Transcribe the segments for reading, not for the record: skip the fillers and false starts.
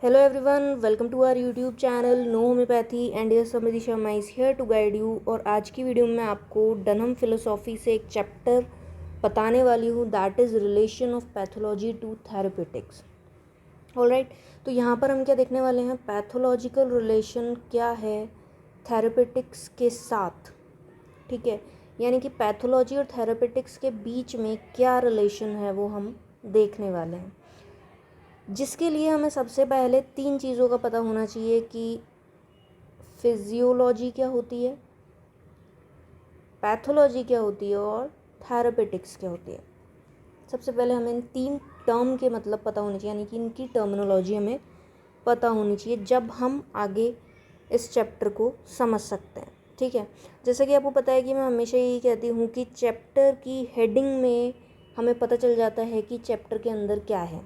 Hello everyone, welcome to our YouTube channel No Homeopathy and yes Samriddhi Sharma is here to guide you। और आज की video में मैं आपको डनहम फिलोसॉफी से एक चैप्टर बताने वाली हूँ, that is relation of pathology to therapeutics. Alright, तो यहाँ पर हम क्या देखने वाले हैं, पैथोलॉजिकल रिलेशन क्या है थेरेपेटिक्स के साथ। ठीक है, यानी कि पैथोलॉजी और थेरेपेटिक्स के बीच में क्या रिलेशन है वो हम देखने वाले हैं, जिसके लिए हमें सबसे पहले तीन चीज़ों का पता होना चाहिए कि फिजियोलॉजी क्या होती है, पैथोलॉजी क्या होती है और थेरेपेटिक्स क्या होती है। सबसे पहले हमें इन तीन टर्म के मतलब पता होने चाहिए, यानी कि इनकी टर्मिनोलॉजी हमें पता होनी चाहिए, जब हम आगे इस चैप्टर को समझ सकते हैं। ठीक है, जैसे कि आपको पता है कि मैं हमेशा यही कहती हूँ कि चैप्टर की हेडिंग में हमें पता चल जाता है कि चैप्टर के अंदर क्या है।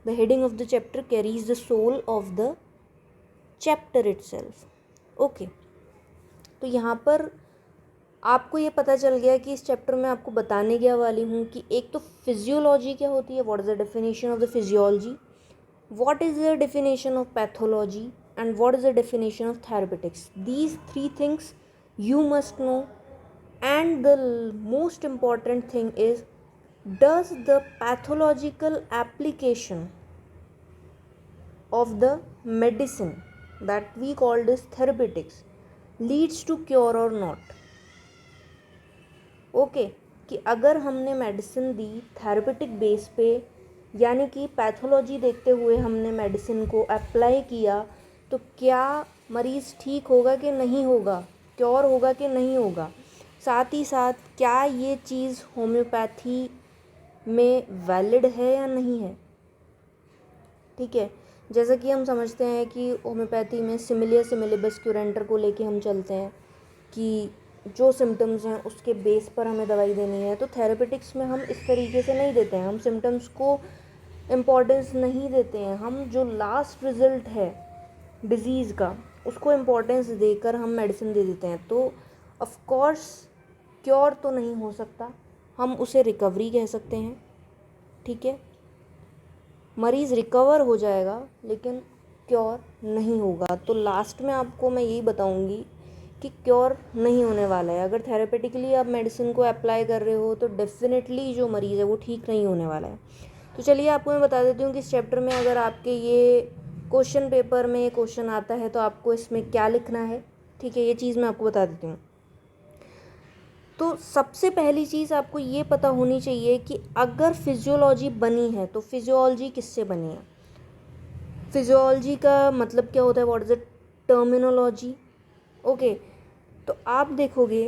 The heading of the chapter carries the soul of the chapter itself. Okay, तो यहाँ पर आपको ये पता चल गया कि इस चैप्टर में आपको बताने क्या वाली हूँ कि एक तो फिजियोलॉजी क्या होती है, what is the definition of the physiology, what is the definition of pathology and what is the definition of therapeutics. These three things you must know, and the most important thing is, does the pathological application of the medicine that we called as therapeutics leads to cure or not। Okay, कि अगर हमने medicine दी therapeutic base पे, यानी कि pathology देखते हुए हमने medicine को अप्लाई किया, तो क्या मरीज़ ठीक होगा कि नहीं होगा, क्योर होगा कि नहीं होगा। साथ ही साथ क्या ये चीज़ होम्योपैथी में वैलिड है या नहीं है। ठीक है, जैसा कि हम समझते हैं कि होम्योपैथी में सिमिलिया सिमिलिबस क्यूरेंटर को लेके हम चलते हैं कि जो सिम्टम्स हैं उसके बेस पर हमें दवाई देनी है। तो थेरेपेटिक्स में हम इस तरीके से नहीं देते हैं, हम सिम्टम्स को इम्पोर्टेंस नहीं देते हैं, हम जो लास्ट रिज़ल्ट है डिज़ीज़ का उसको इम्पोर्टेंस देकर हम मेडिसिन दे देते हैं। तो ऑफ कोर्स क्योर तो नहीं हो सकता, हम उसे रिकवरी कह सकते हैं। ठीक है, मरीज़ रिकवर हो जाएगा लेकिन क्योर नहीं होगा। तो लास्ट में आपको मैं यही बताऊंगी कि क्योर नहीं होने वाला है। अगर थेरेपेटिकली आप मेडिसिन को अप्लाई कर रहे हो तो डेफिनेटली जो मरीज़ है वो ठीक नहीं होने वाला है। तो चलिए आपको मैं बता देती हूँ कि इस चैप्टर में अगर आपके ये क्वेश्चन पेपर में क्वेश्चन आता है तो आपको इसमें क्या लिखना है। ठीक है, ये चीज़ मैं आपको बता देती हूँ। तो सबसे पहली चीज़ आपको ये पता होनी चाहिए कि अगर फिजियोलॉजी बनी है तो फिजियोलॉजी किससे बनी है। फिजियोलॉजी का मतलब क्या होता है, what is the terminology. Okay, तो आप देखोगे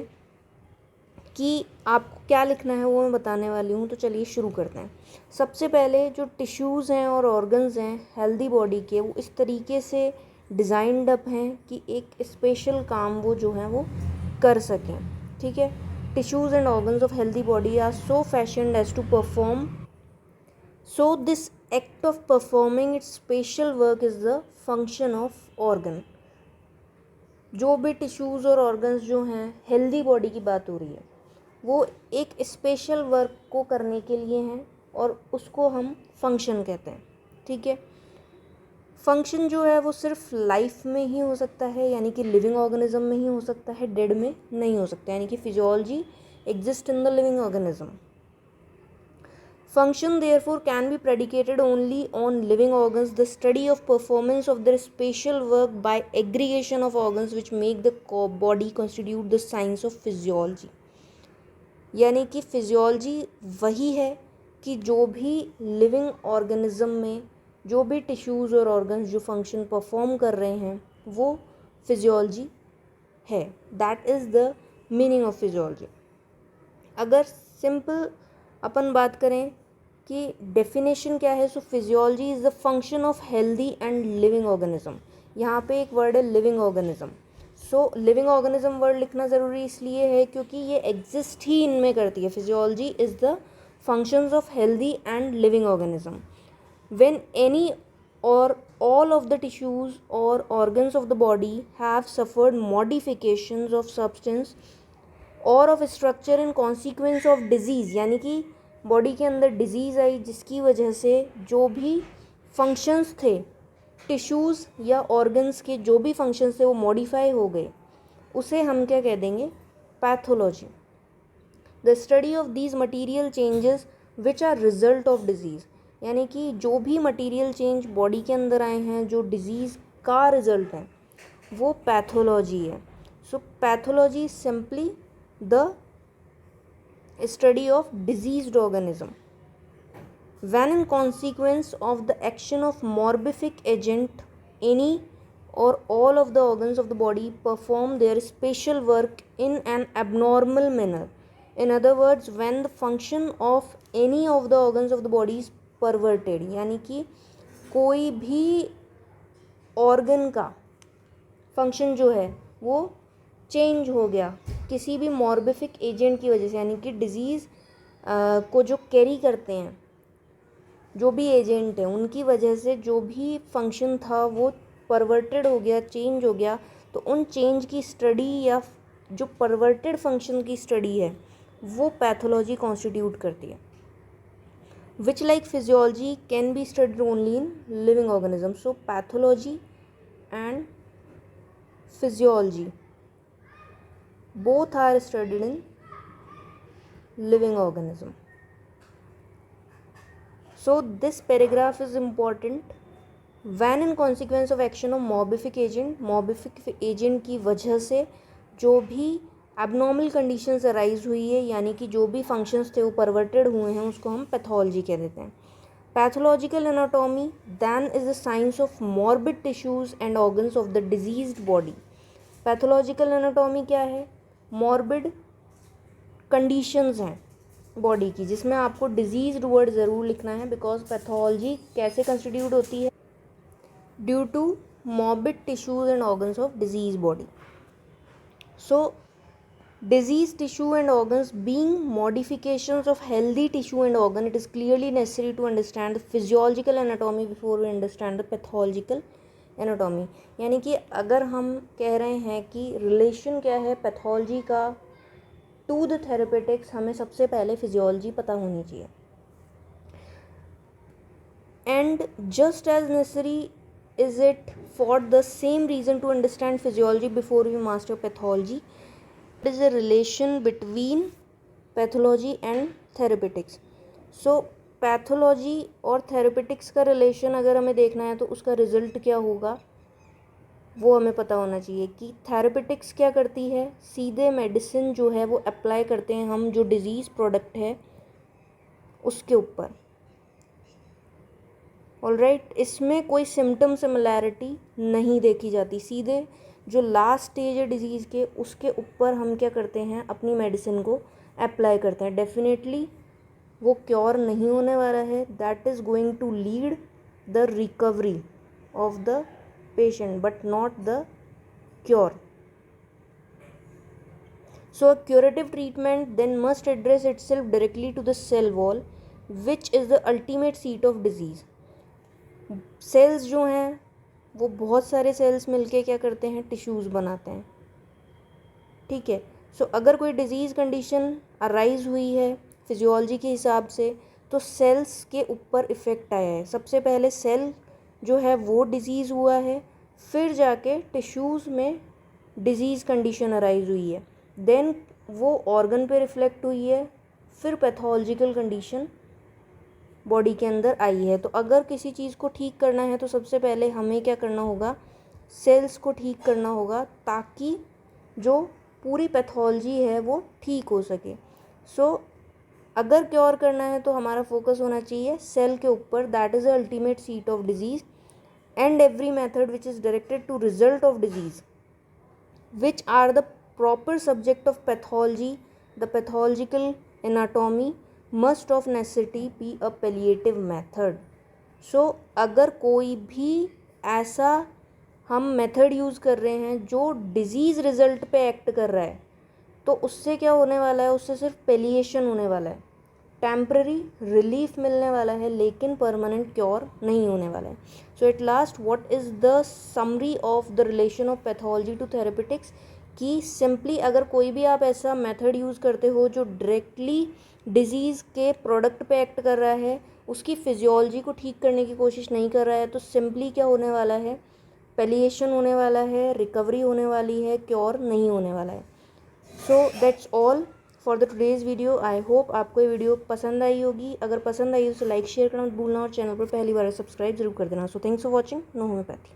कि आपको क्या लिखना है वो मैं बताने वाली हूँ। तो चलिए शुरू करते हैं। सबसे पहले जो टिश्यूज़ हैं और ऑर्गन्स हैं हेल्दी बॉडी के, वो इस तरीके से डिज़ाइंड अप हैं कि एक स्पेशल काम वो जो है वो कर सकें। ठीक है, tissues and organs of healthy body are so fashioned as to perform, so this act of performing its special work is the function of organ। जो भी टिश्यूज़ और ऑर्गन्स जो हैं हेल्दी बॉडी की बात हो रही है, वो एक स्पेशल वर्क को करने के लिए हैं और उसको हम फंक्शन कहते हैं। ठीक है, फंक्शन जो है वो सिर्फ लाइफ में ही हो सकता है, यानी कि लिविंग ऑर्गेनिज्म में ही हो सकता है, डेड में नहीं हो सकता, यानी कि physiology exist in the living organism। Function therefore can be predicated only on living organs, the study of performance of their special work by aggregation of organs which make the body constitute the science of physiology। यानी कि physiology वही है कि जो भी living organism में जो भी टिश्यूज़ और ऑर्गन्स जो फंक्शन परफॉर्म कर रहे हैं वो फिजियोलॉजी है। That is the meaning of physiology. अगर सिंपल अपन बात करें कि डेफिनेशन क्या है, so physiology is the function of healthy and living organism. यहाँ पे एक वर्ड है living organism. So living organism word लिखना ज़रूरी इसलिए है क्योंकि ये एग्जिस्ट ही इनमें करती है। Physiology is the functions of healthy and living organism. When any or all of the tissues or organs of the body have suffered modifications of substance और of structure in consequence of disease, यानी कि body के अंदर disease आई जिसकी वजह से जो भी फंक्शंस थे टिश्यूज़ या ऑर्गन्स के जो भी फंक्शन थे वो मॉडिफाई हो गए, उसे हम क्या कह देंगे, pathology. The study of these material changes which are result of disease, यानी कि जो भी मटीरियल चेंज बॉडी के अंदर आए हैं जो डिजीज़ का रिजल्ट है वो पैथोलॉजी है। So pathology simply the study of diseased organism when in consequence of the action of morbific agent any or all of the organs of the body perform their special work in an abnormal manner. In other words, when the function of any of the organs of the body is perverted, यानी कि कोई भी organ का function जो है वो change हो गया किसी भी मॉर्बिफिक एजेंट की वजह से, यानी कि डिजीज़ को जो कैरी करते हैं जो भी एजेंट है उनकी वजह से जो भी फंक्शन था वो परवर्टेड हो गया, चेंज हो गया, तो उन चेंज की स्टडी या जो परवर्टेड फंक्शन की स्टडी है वो पैथोलॉजी कॉन्स्टिट्यूट करती है। Which like physiology can be studied only in living organism. So pathology and physiology both are studied in living organism. So this paragraph is important. When in consequence of action of morbific agent की वजह से जो भी abnormal conditions arise हुई है, यानी कि जो भी functions थे वो perverted हुए हैं, उसको हम pathology कह देते हैं। Pathological anatomy then is the science of morbid tissues and organs of the diseased body. Pathological anatomy क्या है? मॉर्बिड कंडीशंस हैं बॉडी की, जिसमें आपको डिजीज़ वर्ड ज़रूर लिखना है, बिकॉज पैथोलॉजी कैसे कंस्टिट्यूट होती है, due to morbid tissues and organs of disease body. So disease tissue and organs being modifications of healthy tissue and organ, it is clearly necessary to understand the physiological anatomy before we understand the pathological anatomy. यानी कि अगर हम कह रहे हैं कि relation क्या है पैथोलॉजी का टू द थेरेपेटिक्स, हमें सबसे पहले फिजियोलॉजी पता होनी चाहिए। And just as necessary is it for the same reason to understand physiology before we master pathology. It is a relation between pathology and therapeutics. So pathology और therapeutics का relation अगर हमें देखना है तो उसका रिजल्ट क्या होगा वो हमें पता होना चाहिए कि थेरेपेटिक्स क्या करती है, सीधे मेडिसिन जो है वो अप्लाई करते हैं हम जो डिजीज़ प्रोडक्ट है उसके ऊपर। ऑलराइट, इसमें कोई सिम्टम सिमिलैरिटी नहीं देखी जाती, सीधे जो लास्ट स्टेज है डिजीज़ के उसके ऊपर हम क्या करते हैं, अपनी मेडिसिन को अप्लाई करते हैं। डेफिनेटली वो क्योर नहीं होने वाला है, that is going to lead the recovery of the patient but not the cure. So a curative treatment then must address itself directly to the cell wall which is the ultimate seat of disease. Cells जो हैं वो बहुत सारे sales मिलके क्या करते हैं, tissues बनाते हैं, ठीक है। सो अगर कोई डिजीज़ कंडीशन अराइज हुई है फिजियोलॉजी के हिसाब से तो सेल्स के ऊपर इफ़ेक्ट आया है। सबसे पहले सेल जो है वो डिजीज़ हुआ है, फिर जाके टिश्यूज़ में डिजीज़ कंडीशन अराइज हुई है, देन वो ऑर्गन पे रिफ्लेक्ट हुई है, फिर पैथोलॉजिकल कंडीशन बॉडी के अंदर आई है। तो अगर किसी चीज़ को ठीक करना है तो सबसे पहले हमें क्या करना होगा, सेल्स को ठीक करना होगा ताकि जो पूरी पैथोलॉजी है वो ठीक हो सके। सो अगर क्योर करना है तो हमारा फोकस होना चाहिए सेल के ऊपर, that is the ultimate seat of disease, and every method which is directed to result of disease which are the proper subject of pathology, the pathological anatomy must of necessity be a palliative method. So अगर कोई भी ऐसा हम method use कर रहे हैं जो disease result पे एक्ट कर रहा है तो उससे क्या होने वाला है, उससे सिर्फ पैलिएशन होने वाला है, टेम्पररी रिलीफ मिलने वाला है, लेकिन परमानेंट क्योर नहीं होने वाला है। So at last what is the summary of the relation of pathology to therapeutics, कि सिंपली अगर कोई भी आप ऐसा मेथड यूज़ करते हो जो डायरेक्टली डिजीज़ के प्रोडक्ट पे एक्ट कर रहा है उसकी फिजियोलॉजी को ठीक करने की कोशिश नहीं कर रहा है, तो सिंपली क्या होने वाला है, पैलिएशन होने वाला है, रिकवरी होने वाली है, क्योर नहीं होने वाला है। So that's all for the today's video. I hope आपको ये वीडियो पसंद आई होगी। अगर पसंद आई तो लाइक शेयर करना मत भूलना और चैनल पर पहली बार सब्सक्राइब जरूर कर देना। So thanks for watching know homeopathy.